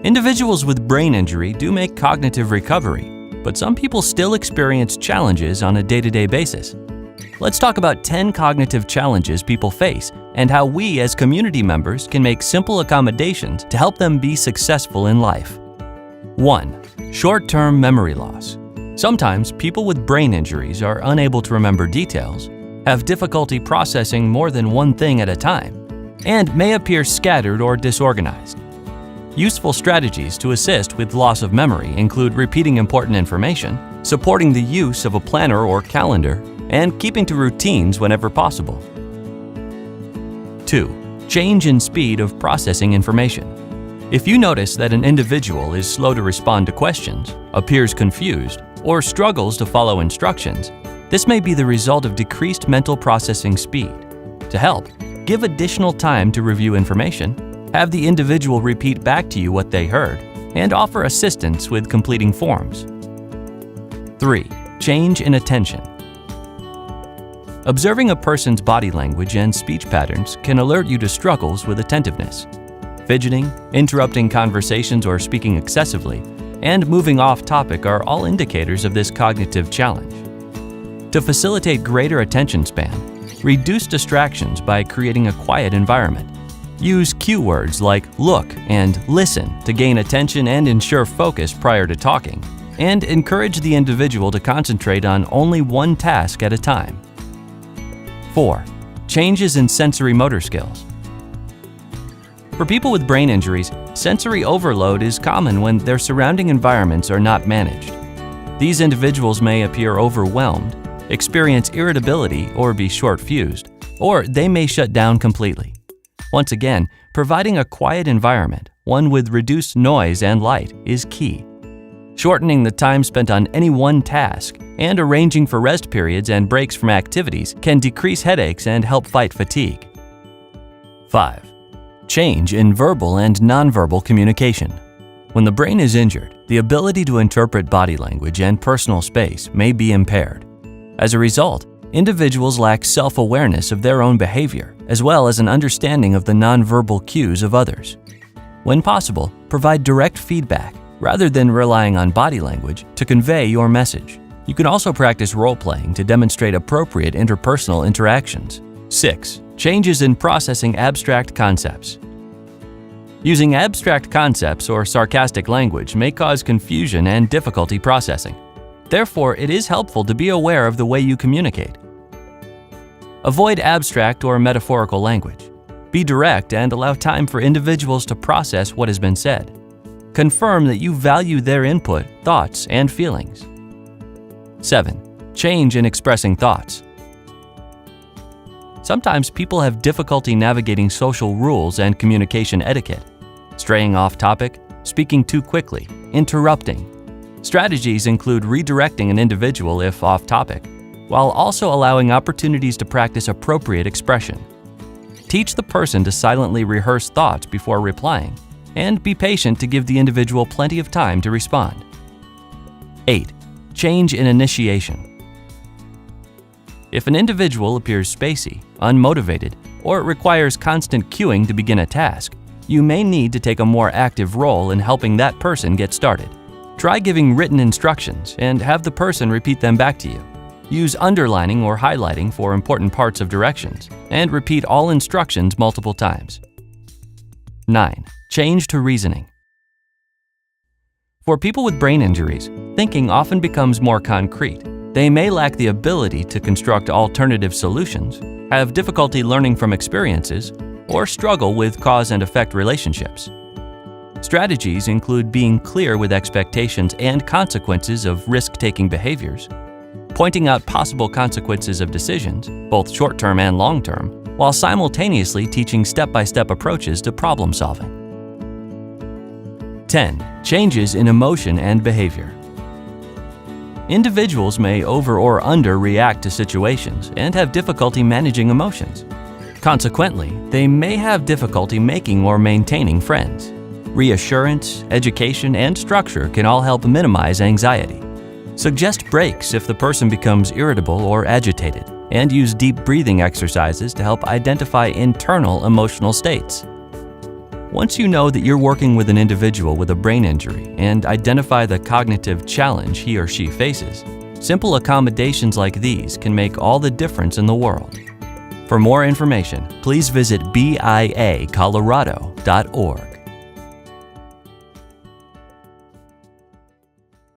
Individuals with brain injury do make cognitive recovery, but some people still experience challenges on a day-to-day basis. Let's talk about 10 cognitive challenges people face and how we as community members can make simple accommodations to help them be successful in life. 1. Short-term memory loss. Sometimes people with brain injuries are unable to remember details, have difficulty processing more than one thing at a time, and may appear scattered or disorganized. Useful strategies to assist with loss of memory include repeating important information, supporting the use of a planner or calendar, and keeping to routines whenever possible. 2. Change in speed of processing information. If you notice that an individual is slow to respond to questions, appears confused, or struggles to follow instructions, this may be the result of decreased mental processing speed. To help, give additional time to review information, have the individual repeat back to you what they heard, and offer assistance with completing forms. 3. Change in attention. Observing a person's body language and speech patterns can alert you to struggles with attentiveness. Fidgeting, interrupting conversations or speaking excessively, and moving off topic are all indicators of this cognitive challenge. To facilitate greater attention span, reduce distractions by creating a quiet environment. Use cue words like look and listen to gain attention and ensure focus prior to talking, and encourage the individual to concentrate on only one task at a time. 4. Changes in sensory motor skills. For people with brain injuries, sensory overload is common when their surrounding environments are not managed. These individuals may appear overwhelmed, experience irritability or be short-fused, or they may shut down completely. Once again, providing a quiet environment, one with reduced noise and light, is key. Shortening the time spent on any one task and arranging for rest periods and breaks from activities can decrease headaches and help fight fatigue. 5. Change in verbal and nonverbal communication. When the brain is injured, the ability to interpret body language and personal space may be impaired. As a result, individuals lack self-awareness of their own behavior, as well as an understanding of the nonverbal cues of others. When possible, provide direct feedback rather than relying on body language to convey your message. You can also practice role-playing to demonstrate appropriate interpersonal interactions. 6. Changes in processing abstract concepts. Using abstract concepts or sarcastic language may cause confusion and difficulty processing. Therefore, it is helpful to be aware of the way you communicate. Avoid abstract or metaphorical language. Be direct and allow time for individuals to process what has been said. Confirm that you value their input, thoughts, and feelings. 7. Change in expressing thoughts. Sometimes people have difficulty navigating social rules and communication etiquette, straying off topic, speaking too quickly, interrupting. Strategies include redirecting an individual if off topic, while also allowing opportunities to practice appropriate expression. Teach the person to silently rehearse thoughts before replying, and be patient to give the individual plenty of time to respond. 8. Change in initiation. If an individual appears spacey, unmotivated, or requires constant cueing to begin a task, you may need to take a more active role in helping that person get started. Try giving written instructions and have the person repeat them back to you. Use underlining or highlighting for important parts of directions, and repeat all instructions multiple times. 9. Change to reasoning. For people with brain injuries, thinking often becomes more concrete. They may lack the ability to construct alternative solutions, have difficulty learning from experiences, or struggle with cause and effect relationships. Strategies include being clear with expectations and consequences of risk-taking behaviors, pointing out possible consequences of decisions, both short-term and long-term, while simultaneously teaching step-by-step approaches to problem-solving. 10. Changes in emotion and behavior. Individuals may over or under-react to situations and have difficulty managing emotions. Consequently, they may have difficulty making or maintaining friends. Reassurance, education, and structure can all help minimize anxiety. Suggest breaks if the person becomes irritable or agitated, and use deep breathing exercises to help identify internal emotional states. Once you know that you're working with an individual with a brain injury and identify the cognitive challenge he or she faces, simple accommodations like these can make all the difference in the world. For more information, please visit biacolorado.org.